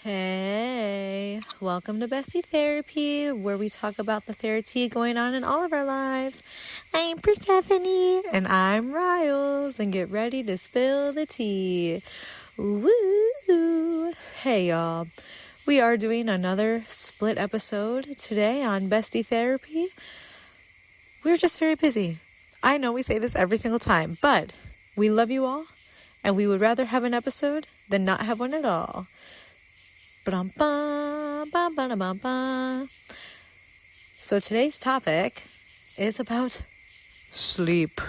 Hey, welcome to Bestie Therapy, where we talk about the therapy going on in all of our lives. I'm Persephone, and I'm Riles, and get ready to spill the tea. Woo! Hey, y'all. We are doing another split episode today on Bestie Therapy. We're just very busy. I know we say this every single time, but we love you all, and we would rather have an episode than not have one at all. So today's topic is about sleep.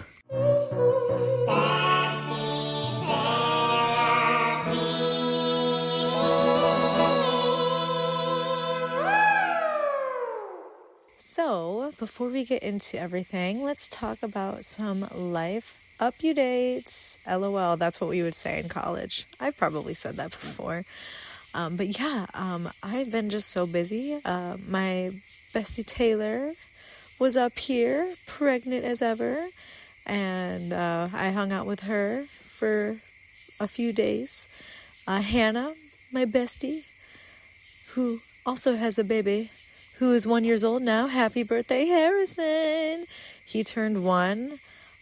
So before we get into everything, let's talk about some life up-to-dates. LOL, that's what we would say in college. I've probably said that before. But yeah, I've been just so busy. My bestie Taylor was up here, pregnant as ever, and I hung out with her for a few days. Hannah, my bestie, who also has a baby, who is 1 year old now. Happy birthday, Harrison! He turned 1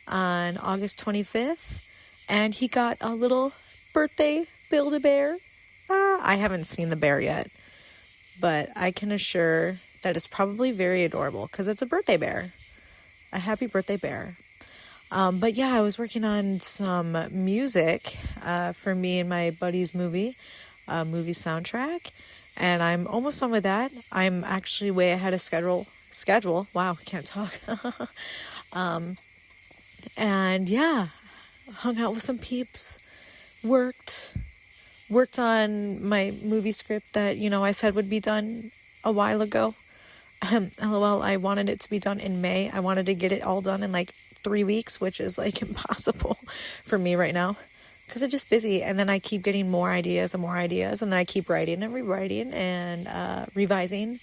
on August 25th, and he got a little birthday Build-A-Bear. I haven't seen the bear yet, but I can assure that it's probably very adorable because it's a birthday bear, a happy birthday bear. But yeah, I was working on some music for me and my buddy's movie soundtrack, and I'm almost done with that. I'm actually way ahead of schedule. Wow, can't talk. And yeah, hung out with some peeps, worked on my movie script that, I said would be done a while ago. LOL, I wanted it to be done in May. I wanted to get it all done in 3 weeks, which is impossible for me right now because I'm just busy. And then I keep getting more ideas, and then I keep writing and rewriting and revising.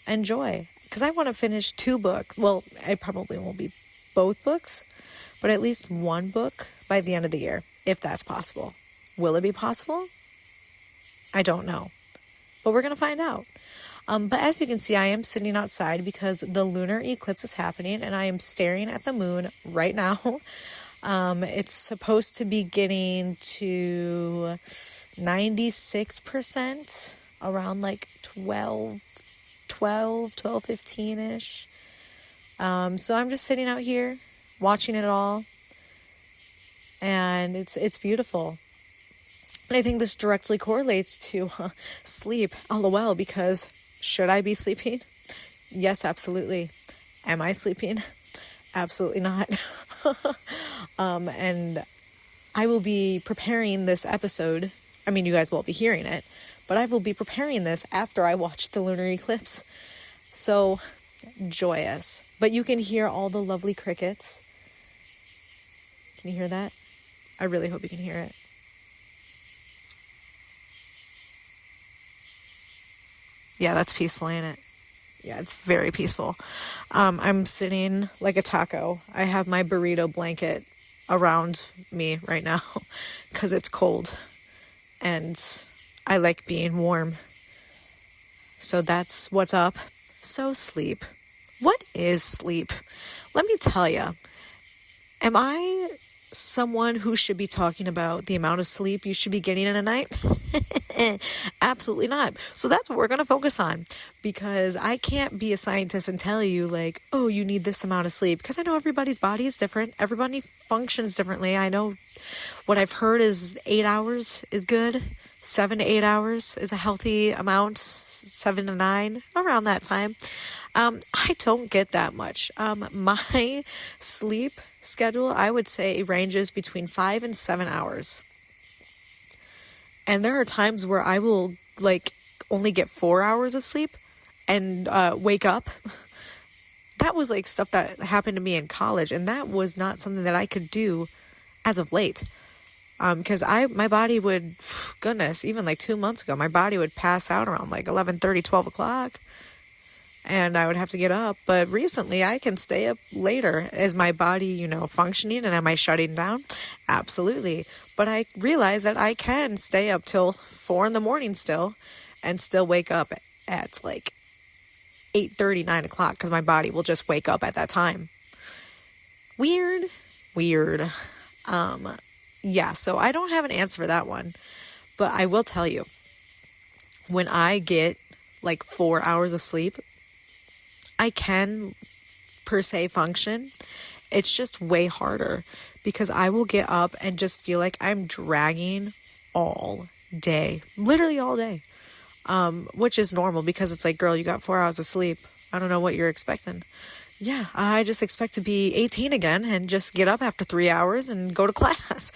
Enjoy, because I want to finish 2 books. Well, I probably won't be both books, but at least 1 book by the end of the year, if that's possible. Will it be possible? I don't know, but we're going to find out. But as you can see, I am sitting outside because the lunar eclipse is happening, and I am staring at the moon right now. It's supposed to be getting to 96% around 12:15-ish. So I'm just sitting out here watching it all, and it's beautiful. And I think this directly correlates to sleep, LOL, because should I be sleeping? Yes, absolutely. Am I sleeping? Absolutely not. And I will be preparing this episode. I mean, you guys won't be hearing it, but I will be preparing this after I watch the lunar eclipse. So joyous. But you can hear all the lovely crickets. Can you hear that? I really hope you can hear it. Yeah, that's peaceful, ain't it? Yeah, it's very peaceful. I'm sitting like a taco. I have my burrito blanket around me right now because it's cold and I like being warm. So that's what's up. So sleep. What is sleep? Let me tell you. Am I someone who should be talking about the amount of sleep you should be getting in a night? Absolutely not. So that's what we're going to focus on, because I can't be a scientist and tell you oh, you need this amount of sleep, because I know everybody's body is different. Everybody functions differently. I know what I've heard is 8 hours is good. 7 to 8 hours is a healthy amount. 7 to 9, around that time. I don't get that much. My sleep schedule, I would say, ranges between 5 and 7 hours. And there are times where I will only get 4 hours of sleep and wake up. That was stuff that happened to me in college, and that was not something that I could do as of late. Because my body would, goodness, even 2 months ago, my body would pass out around 11:30, 12 o'clock. And I would have to get up. But recently I can stay up later. Is my body, functioning, and am I shutting down? Absolutely. But but I realize that I can stay up till 4 in the morning still and still wake up at like 8:30, 9 o'clock, because my body will just wake up at that time. Weird. Yeah, so I don't have an answer for that one, but I will tell you, when I get like 4 hours of sleep, I can per se function. It's just way harder because I will get up and just feel like I'm dragging all day, literally all day, which is normal because it's like, girl, you got 4 hours of sleep. I don't know what you're expecting. Yeah, I just expect to be 18 again and just get up after 3 hours and go to class.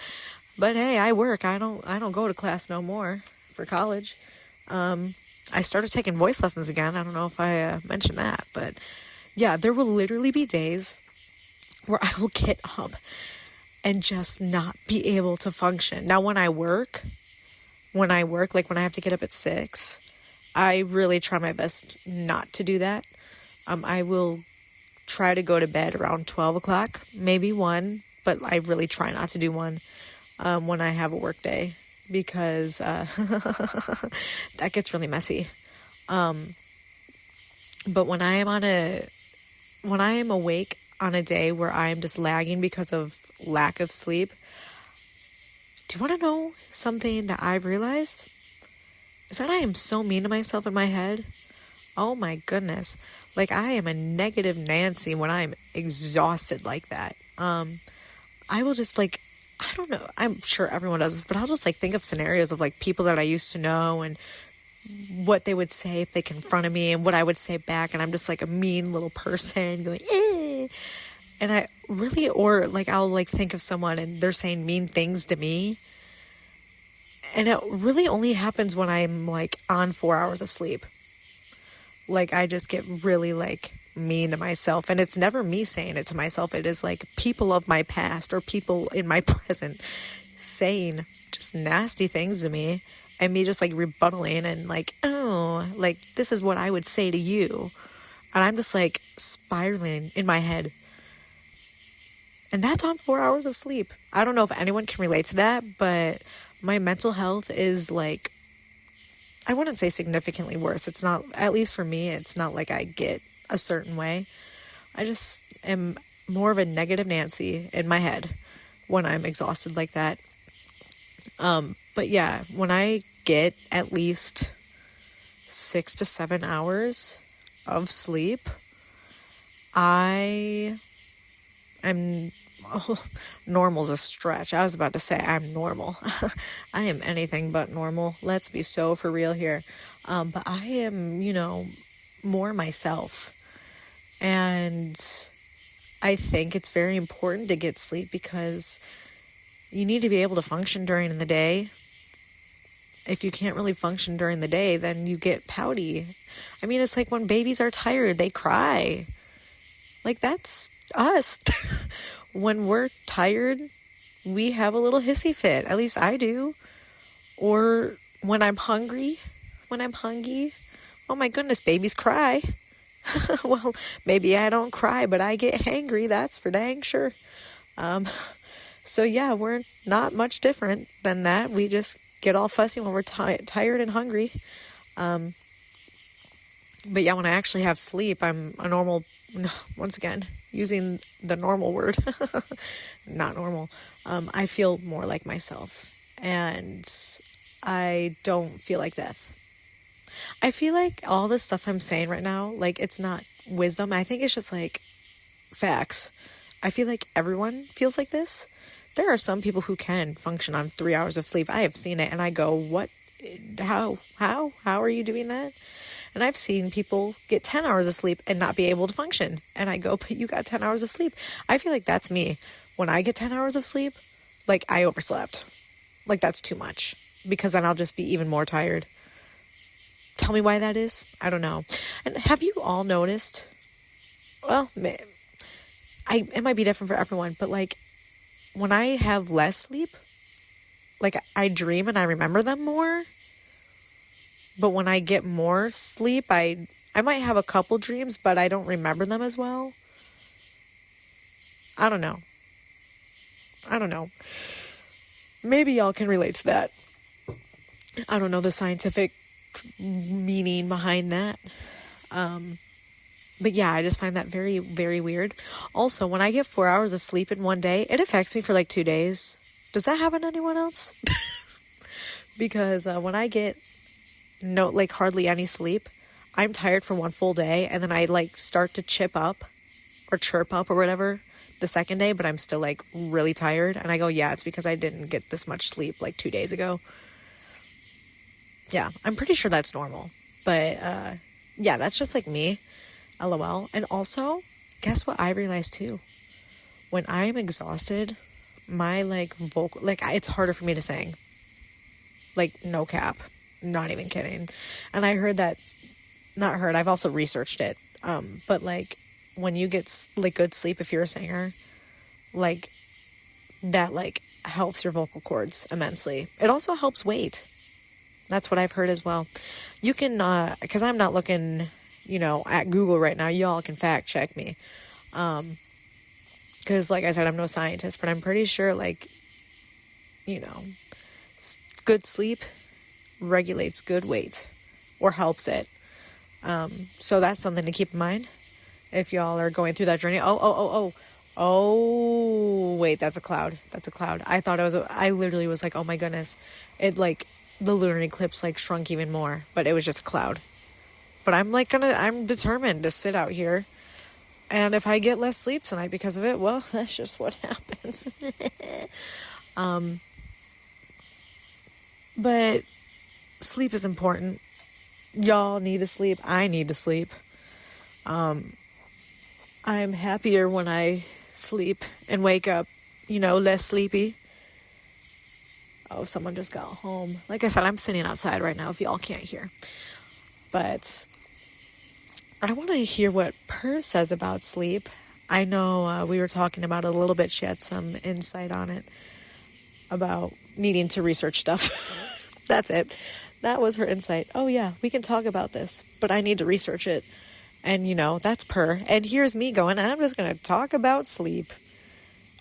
But hey, I work. I don't go to class no more for college. I started taking voice lessons again. I don't know if I mentioned that, but yeah, there will literally be days where I will get up and just not be able to function. Now, when I work, like when I have to get up at 6, I really try my best not to do that. I will try to go to bed around 12 o'clock, maybe 1, but I really try not to do 1 when I have a work day, because that gets really messy. But when I am awake on a day where I am just lagging because of lack of sleep, do you want to know something that I've realized? Is that I am so mean to myself in my head. Oh my goodness. Like, I am a negative Nancy when I'm exhausted like that. I will just like, I don't know, I'm sure everyone does this, but I'll just like think of scenarios of like people that I used to know and what they would say if they confronted me and what I would say back. And I'm just like a mean little person going, eh. And I really, or like, I'll like think of someone and they're saying mean things to me. And it really only happens when I'm like on 4 hours of sleep. Like, I just get really like mean to myself, and it's never me saying it to myself. It is like people of my past or people in my present saying just nasty things to me, and me just like rebuttaling and like, oh, like this is what I would say to you. And I'm just like spiraling in my head. And that's on 4 hours of sleep. I don't know if anyone can relate to that, but my mental health is like, I wouldn't say significantly worse. It's not, at least for me, it's not like I get a certain way. I just am more of a negative Nancy in my head when I'm exhausted like that. But yeah, when I get at least 6 to 7 hours of sleep, I am, normal's a stretch. I was about to say I'm normal. I am anything but normal. Let's be so for real here. But I am, more myself. And I think it's very important to get sleep because you need to be able to function during the day. If you can't really function during the day, then you get pouty. I mean, it's like when babies are tired, they cry. Like, that's us. When we're tired, we have a little hissy fit. At least I do. Or when I'm hungry, oh my goodness, babies cry. Well, maybe I don't cry, but I get hangry. That's for dang sure. So yeah, we're not much different than that. We just get all fussy when we're tired and hungry. But yeah, when I actually have sleep, I'm a normal, once again, using the normal word, not normal. I feel more like myself, and I don't feel like death. I feel like all the stuff I'm saying right now, like, it's not wisdom. I think it's just like facts. I feel like everyone feels like this. There are some people who can function on 3 hours of sleep. I have seen it and I go, what, how are you doing that? And I've seen people get 10 hours of sleep and not be able to function. And I go, but you got 10 hours of sleep. I feel like that's me. When I get 10 hours of sleep, like, I overslept. Like, that's too much, because then I'll just be even more tired. Tell me why that is. I don't know. And have you all noticed, well, it might be different for everyone, but like, when I have less sleep, like, I dream and I remember them more. But when I get more sleep, I might have a couple dreams, but I don't remember them as well. I don't know. maybe y'all can relate to that. I don't know the scientific meaning behind that. But yeah, I just find that very, very weird. Also, when I get 4 hours of sleep in one day, it affects me for like 2 days. Does that happen to anyone else? Because when I get hardly any sleep, I'm tired for one full day, and then I like start to chirp up or whatever the second day, but I'm still like really tired, and I go, yeah, it's because I didn't get this much sleep like 2 days ago. Yeah, I'm pretty sure that's normal, but yeah, that's just like me. LOL. And also, guess what I realized too? When I'm exhausted, my like vocal, like it's harder for me to sing. Like, no cap. Not even kidding. And I heard that, not heard, I've also researched it. But like when you get like good sleep, if you're a singer, like that like helps your vocal cords immensely. It also helps weight. That's what I've heard as well. You can, because I'm not looking, at Google right now. Y'all can fact check me. Because like I said, I'm no scientist, but I'm pretty sure like, good sleep regulates good weight or helps it. So that's something to keep in mind if y'all are going through that journey. Oh, wait, that's a cloud. I thought I literally was like, oh my goodness. It like, the lunar eclipse like shrunk even more, but it was just a cloud. But I'm determined to sit out here. And if I get less sleep tonight because of it, well, that's just what happens. But sleep is important. Y'all need to sleep. I need to sleep. I'm happier when I sleep and wake up, less sleepy. Oh, someone just got home. Like I said, I'm sitting outside right now if y'all can't hear. But I want to hear what Per says about sleep. I know we were talking about it a little bit. She had some insight on it about needing to research stuff. That's it. That was her insight. Oh yeah, we can talk about this, but I need to research it. And that's Per. And here's me going, I'm just going to talk about sleep.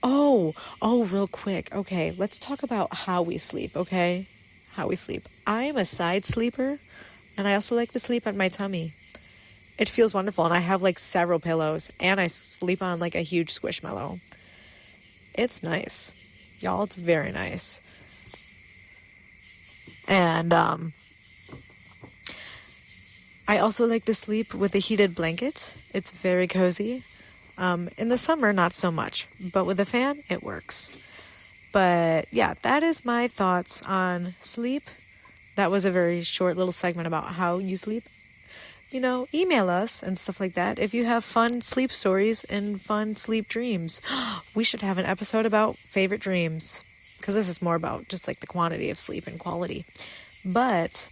Oh, real quick. Okay, let's talk about how we sleep, okay? How we sleep. I am a side sleeper, and I also like to sleep on my tummy. It feels wonderful, and I have like several pillows, and I sleep on like a huge squishmallow. It's nice. Y'all, it's very nice. And I also like to sleep with a heated blanket. It's very cozy. In the summer, not so much, but with a fan, it works. But yeah, that is my thoughts on sleep. That was a very short little segment about how you sleep. Email us and stuff like that. If you have fun sleep stories and fun sleep dreams, we should have an episode about favorite dreams, because this is more about just like the quantity of sleep and quality. But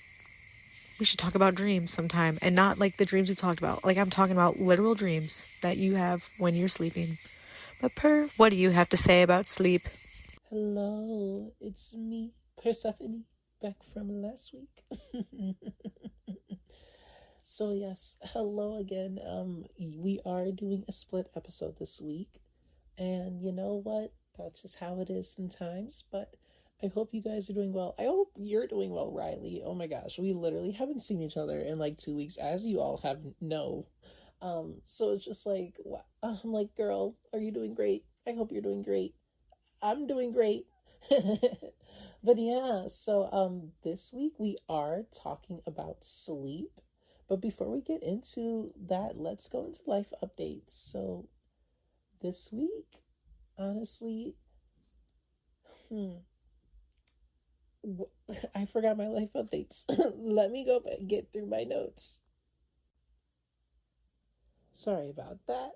we should talk about dreams sometime, and not like the dreams we've talked about. Like I'm talking about literal dreams that you have when you're sleeping. But Per, what do you have to say about sleep? Hello, it's me, Persephone, back from last week. So yes, hello again. We are doing a split episode this week, and you know what? That's just how it is sometimes. But I hope you guys are doing well. I hope you're doing well, Riley. Oh my gosh, we literally haven't seen each other in like 2 weeks, as you all have know. So it's just like, I'm like, girl, are you doing great? I hope you're doing great. I'm doing great. But yeah, so this week we are talking about sleep. But before we get into that, let's go into life updates. So this week, honestly, I forgot my life updates. Let me go back and get through my notes. Sorry about that.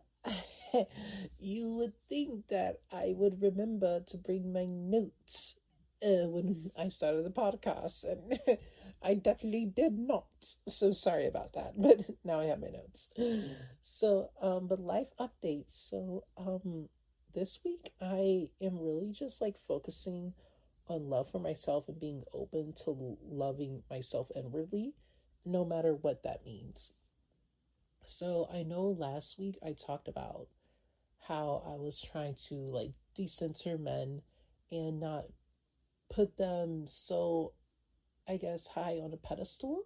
You would think that I would remember to bring my notes when I started the podcast, and I definitely did not. So sorry about that, but now I have my notes. So, but life updates. So, this week I am really just like focusing on love for myself and being open to loving myself inwardly, no matter what that means. So I know last week I talked about how I was trying to like decenter men and not put them so, I guess, high on a pedestal,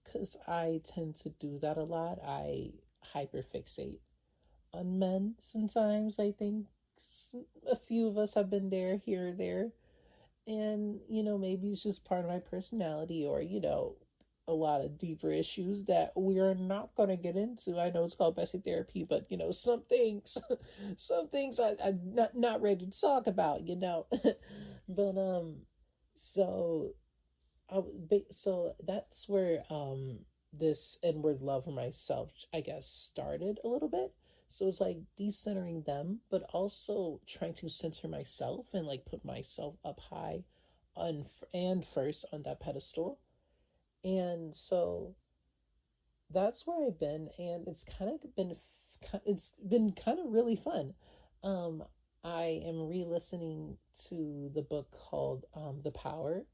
because I tend to do that a lot. I hyperfixate on men sometimes. I think a few of us have been there, here or there. And, maybe it's just part of my personality, or, a lot of deeper issues that we are not going to get into. I know it's called Bestie therapy, but, some things, some things I'm not ready to talk about. But, so, so that's where, this inward love for myself, I guess, started a little bit. So it's like decentering them, but also trying to center myself and like put myself up high on and first on that pedestal. And so that's where I've been, and it's been kind of really fun. Um, I am re-listening to the book called The Power,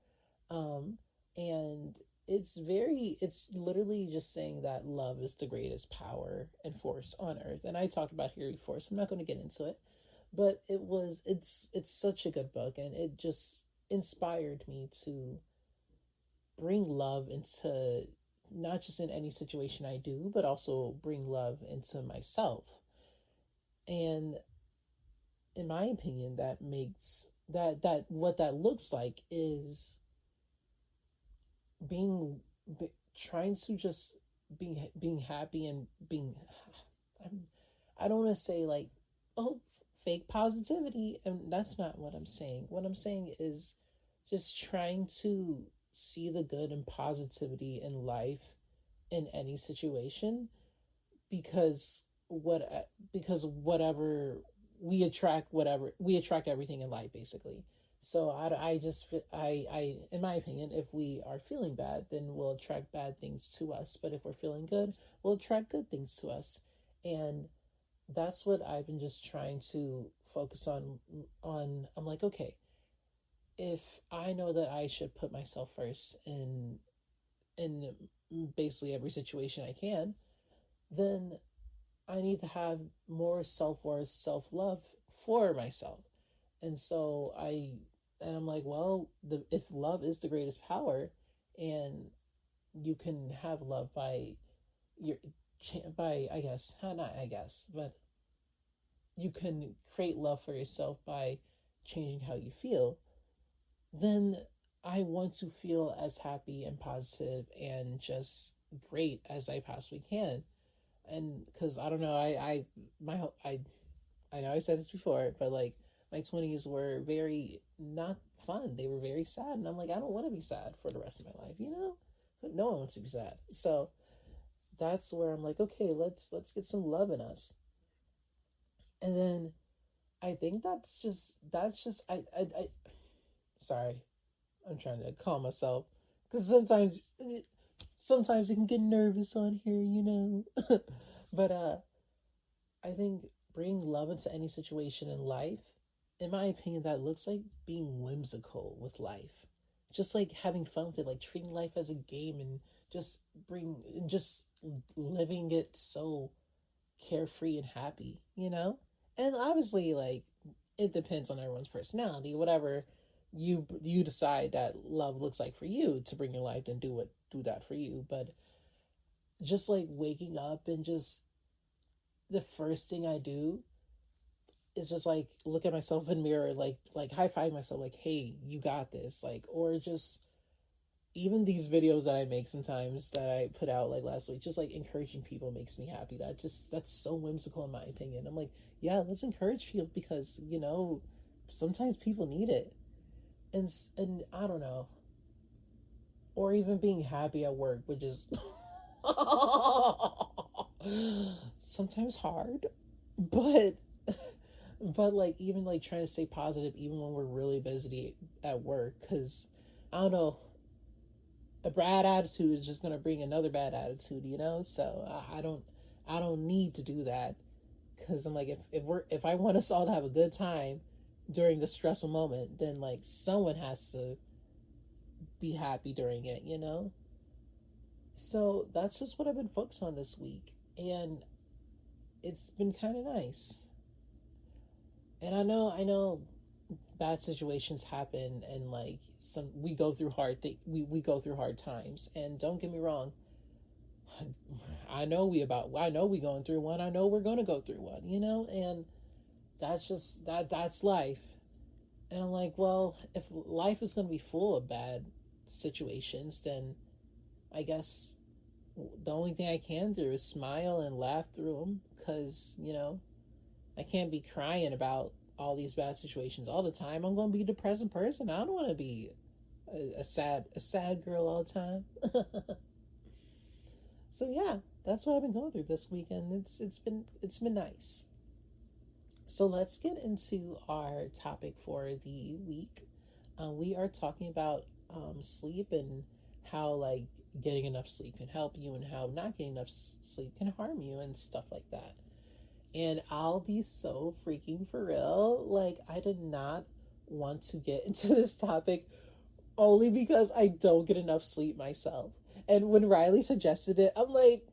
um, and it's literally just saying that love is the greatest power and force on earth. And I talked about here before, so I'm not going to get into it. But it's such a good book, and it just inspired me to bring love into, not just in any situation I do, but also bring love into myself. And in my opinion, that makes that what that looks like is being trying to just being happy and being, I'm, I don't want to say like, oh, fake positivity, and that's not what I'm saying. What I'm saying is just trying to see the good and positivity in life in any situation, because whatever we attract everything in life, basically. So I just I in my opinion, if we are feeling bad, then we'll attract bad things to us, but if we're feeling good, we'll attract good things to us. And that's what I've been just trying to focus on. I'm like, okay, if I know that I should put myself first in basically every situation I can, then I need to have more self-worth, self-love for myself. And so I'm like, well, if love is the greatest power, and you can have love by your by, I guess, not I guess, but you can create love for yourself by changing how you feel, then I want to feel as happy and positive and just great as I possibly can. And because I don't know, my I know I said this before, but like my 20s were very not fun. They were very sad, and I'm like, I don't want to be sad for the rest of my life, But no one wants to be sad. So that's where I'm like, okay, let's get some love in us. And then I think that's just I sorry, I'm trying to calm myself, because sometimes it can get nervous on here. But I think bringing love into any situation in life, in my opinion, that looks like being whimsical with life. Just like having fun with it, like treating life as a game, and just living it so carefree and happy. And obviously, like, it depends on everyone's personality. Whatever you decide that love looks like for you to bring your life, and do that for you. But just like waking up, and just the first thing I do is just like look at myself in the mirror, like high five myself, like, hey, you got this. Like, or just even these videos that I make sometimes, that I put out like last week, just like encouraging people makes me happy. That's so whimsical in my opinion. I'm like, yeah, let's encourage people, because sometimes people need it. And I don't know. Or even being happy at work, which is sometimes hard, but like, even like trying to stay positive even when we're really busy at work, because I don't know, a bad attitude is just going to bring another bad attitude. So I don't need to do that, because I'm like, if I want us all to have a good time during the stressful moment, then like someone has to be happy during it. So that's just what I've been focused on this week, and it's been kind of nice. And I know bad situations happen, and like we go through we go through hard times. And don't get me wrong, I know we going through one. I know we're going to go through one, and that's just that's life. And I'm like, well, if life is going to be full of bad situations, then I guess the only thing I can do is smile and laugh through them, because I can't be crying about all these bad situations all the time. I'm going to be a depressing person. I don't want to be a sad girl all the time. So yeah, that's what I've been going through this weekend. It's been nice. So let's get into our topic for the week. We are talking about sleep, and how like getting enough sleep can help you, and how not getting enough sleep can harm you, and stuff like that. And I'll be so freaking for real. Like, I did not want to get into this topic only because I don't get enough sleep myself. And when Riley suggested it, I'm like,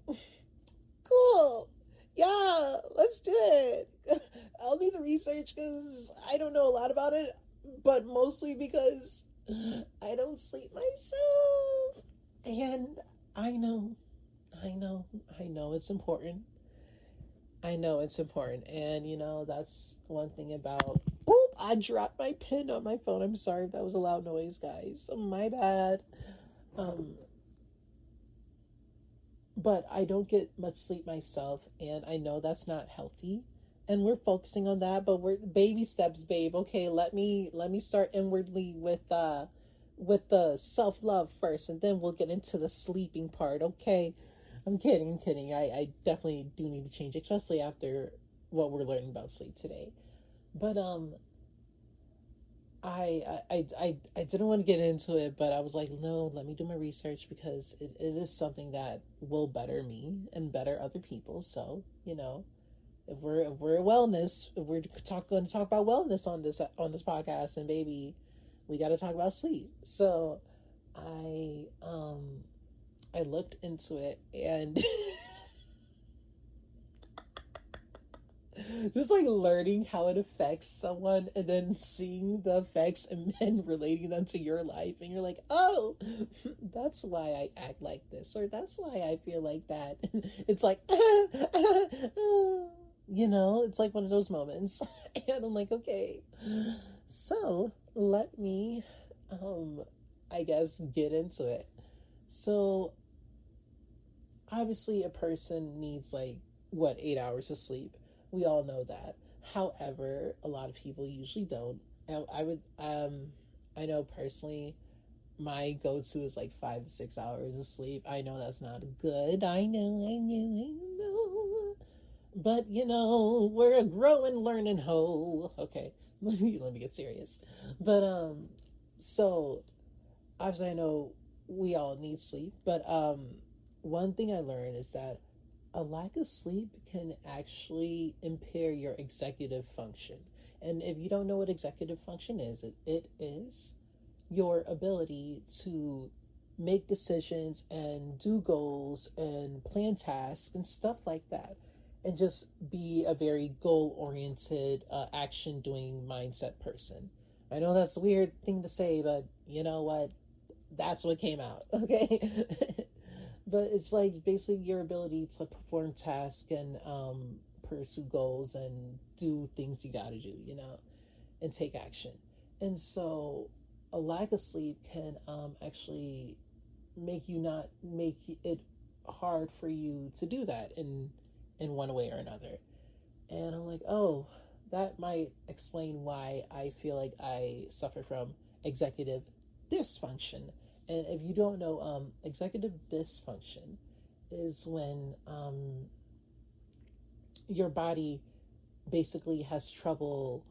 cool. Yeah, let's do it. I'll do the research because I don't know a lot about it, but mostly because I don't sleep myself. And I know it's important. I know it's important. And, that's one thing about... Oop, I dropped my pen on my phone. I'm sorry if that was a loud noise, guys. My bad. But I don't get much sleep myself, and I know that's not healthy. And we're focusing on that, but we're baby steps, babe. Okay, let me start inwardly with the self-love first, and then we'll get into the sleeping part. Okay. I'm kidding. I definitely do need to change, especially after what we're learning about sleep today. But I didn't want to get into it, but I was like, no, let me do my research, because it is something that will better me and better other people. So, if we're wellness, if we're going to talk about wellness on this podcast, and baby, we got to talk about sleep. So I looked into it, and just like learning how it affects someone, and then seeing the effects, and then relating them to your life, and you're like, oh, that's why I act like this, or that's why I feel like that. It's like it's like one of those moments. And I'm like, okay, so let me I guess get into it. So obviously a person needs like 8 hours of sleep. We all know that. However, a lot of people usually don't. I know personally, my go-to is like 5 to 6 hours of sleep. I know that's not good. I know. But we're a growing, learning hoe. Okay, let me get serious. But so obviously I know we all need sleep, but one thing I learned is that a lack of sleep can actually impair your executive function. And if you don't know what executive function is, it is your ability to make decisions and do goals and plan tasks and stuff like that, and just be a very goal-oriented, action-doing mindset person. I know that's a weird thing to say, but you know what? That's what came out, okay? But it's like basically your ability to perform tasks and pursue goals and do things you gotta do, and take action. And so a lack of sleep can actually make it hard for you to do that in one way or another. And I'm like, oh, that might explain why I feel like I suffer from executive dysfunction. And if you don't know, executive dysfunction is when your body basically has trouble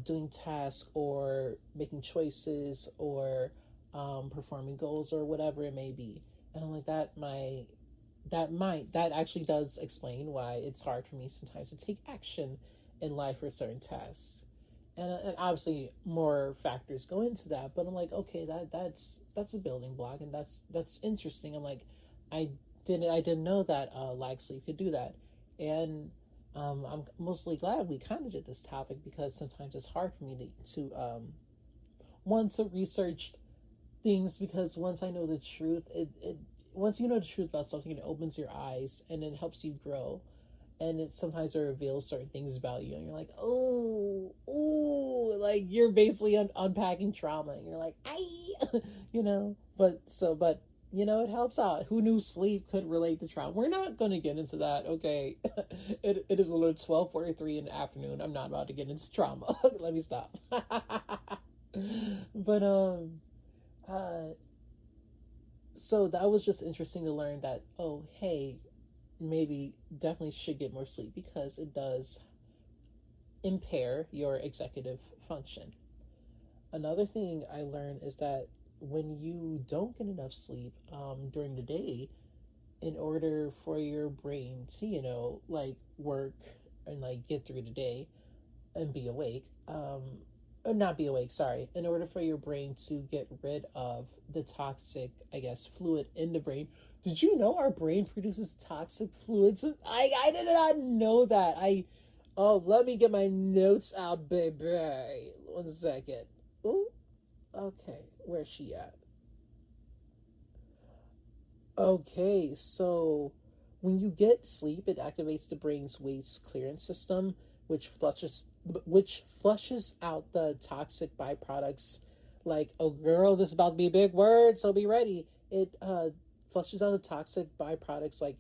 doing tasks or making choices or performing goals or whatever it may be. And I'm like, that actually does explain why it's hard for me sometimes to take action in life for certain tasks. And obviously more factors go into that, but I'm like, okay, that's a building block, and that's interesting. I'm like, I didn't know that lack sleep could do that. And I'm mostly glad we kind of did this topic because sometimes it's hard for me to want to research things, because once I know the truth, it once you know the truth about something, it opens your eyes and it helps you grow. And it sometimes it reveals certain things about you, and you're like, oh, like you're basically unpacking trauma, and you're like, I, but it helps out. Who knew sleep could relate to trauma? We're not going to get into that, okay? It is a little 12:43 in the afternoon. I'm not about to get into trauma. Let me stop. But uh, so that was just interesting to learn that, oh, hey, maybe definitely should get more sleep because it does impair your executive function. Another thing I learned is that when you don't get enough sleep during the day, in order for your brain to, like work and like get through the day and be awake, or not be awake, sorry, in order for your brain to get rid of the toxic, I guess, fluid in the brain. Did you know our brain produces toxic fluids? I did not know that. Oh, let me get my notes out, baby. 1 second. Ooh, okay, where's she at? Okay, so when you get sleep, it activates the brain's waste clearance system, which flushes out the toxic byproducts. Like, oh girl, this is about to be a big word, so be ready. It flushes out the toxic byproducts like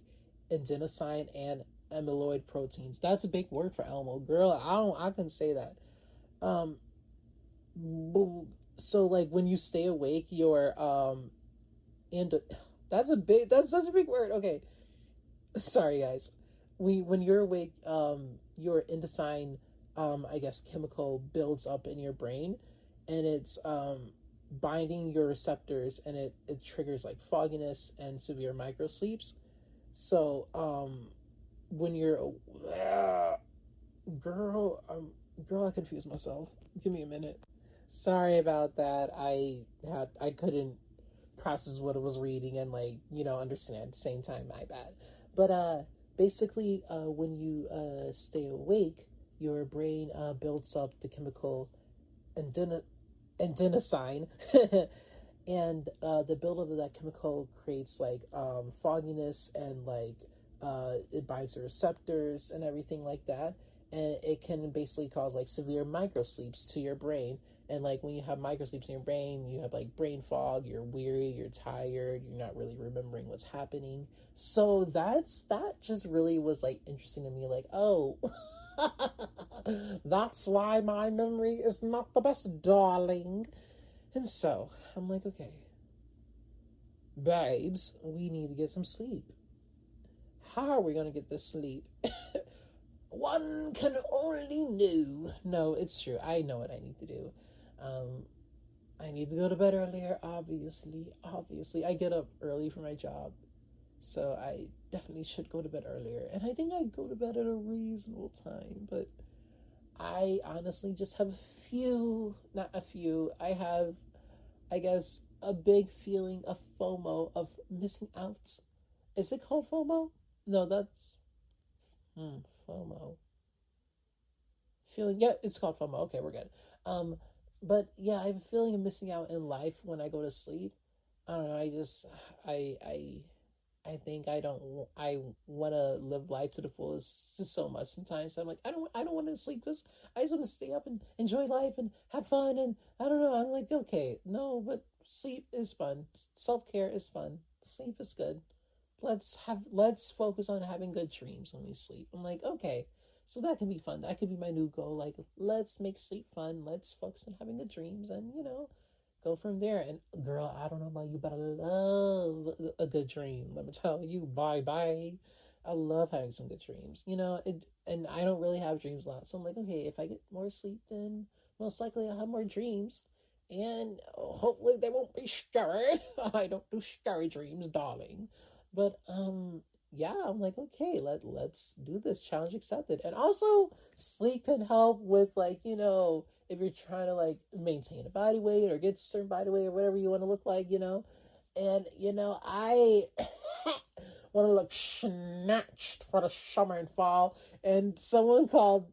adenosine and amyloid proteins. That's a big word for Elmo. Girl, I can say that. Um, so like when you stay awake, your and that's such a big word. Okay, sorry guys. When you're awake, your indocine, I guess, chemical builds up in your brain, and it's binding your receptors, and it triggers like fogginess and severe microsleeps. So when you're girl, girl, I confused myself. Give me a minute. Sorry about that. I couldn't process what it was reading and like understand at the same time. My bad. But basically, when you stay awake, your brain builds up the chemical andeno- adenosine. And the buildup of that chemical creates like fogginess, and like it binds the receptors and everything like that, and it can basically cause like severe microsleeps to your brain. And like when you have microsleeps in your brain, you have like brain fog, you're weary, you're tired, you're not really remembering what's happening. So that just really was like interesting to me, like, oh, that's why my memory is not the best, darling. And so I'm like, okay, babes, we need to get some sleep. How are we going to get this sleep? One can only know. No, it's true. I know what I need to do. Um, I need to go to bed earlier, obviously. Obviously. I get up early for my job, so I definitely should go to bed earlier. And I think I go to bed at a reasonable time, but I honestly just have not a few, I have, I guess, a big feeling of FOMO, of missing out. Is it called FOMO? No, that's FOMO. Feeling, yeah, it's called FOMO. Okay, we're good. Um, but yeah, I have a feeling of missing out in life when I go to sleep. I don't know. I, I, I think I want to live life to the fullest just so much. Sometimes I'm like, I don't want to sleep because I just want to stay up and enjoy life and have fun. And I don't know. I'm like, okay, no, but sleep is fun. Self care is fun. Sleep is good. Let's focus on having good dreams when we sleep. I'm like, okay, so that can be fun. That could be my new goal. Like, let's make sleep fun. Let's focus on having good dreams, and go from there. And girl, I don't know about you, but I love a good dream. Let me tell you, bye bye. I love having some good dreams. And I don't really have dreams a lot. So I'm like, okay, if I get more sleep, then most likely I'll have more dreams. And hopefully they won't be scary. I don't do scary dreams, darling. But yeah, I'm like, okay, let's do this. Challenge accepted. And also sleep can help with, like, if you're trying to like maintain a body weight or get to a certain body weight or whatever you want to look like. And I want to look snatched for the summer and fall. And someone called.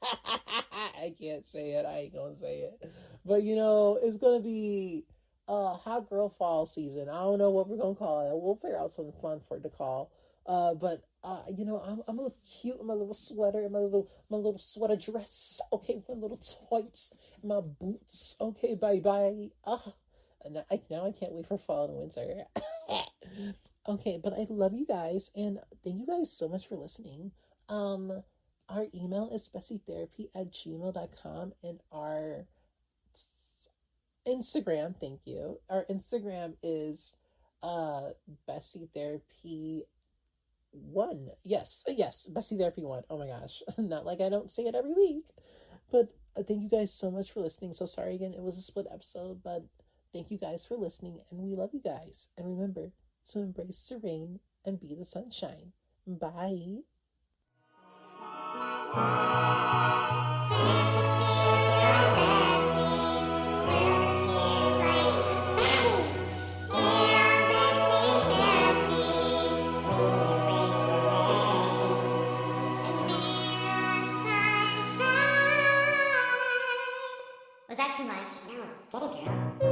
I can't say it. I ain't gonna say it. But it's gonna be hot girl fall season. I don't know what we're gonna call it. We'll figure out something fun for it to call. I'm a little cute in my little sweater, and my little sweater dress. Okay, my little tights, and my boots. Okay, bye bye. Now I can't wait for fall and winter. Okay, but I love you guys, and thank you guys so much for listening. Our email is bestietherapy@gmail.com, and our Instagram, thank you. Our Instagram is Bestie Therapy 1. Yes, Bestie Therapy 1. Oh my gosh. Not like I don't say it every week. But thank you guys so much for listening. So sorry again, it was a split episode, but thank you guys for listening, and we love you guys. And remember to embrace the rain and be the sunshine. Bye. Was that too much? No, get it, girl.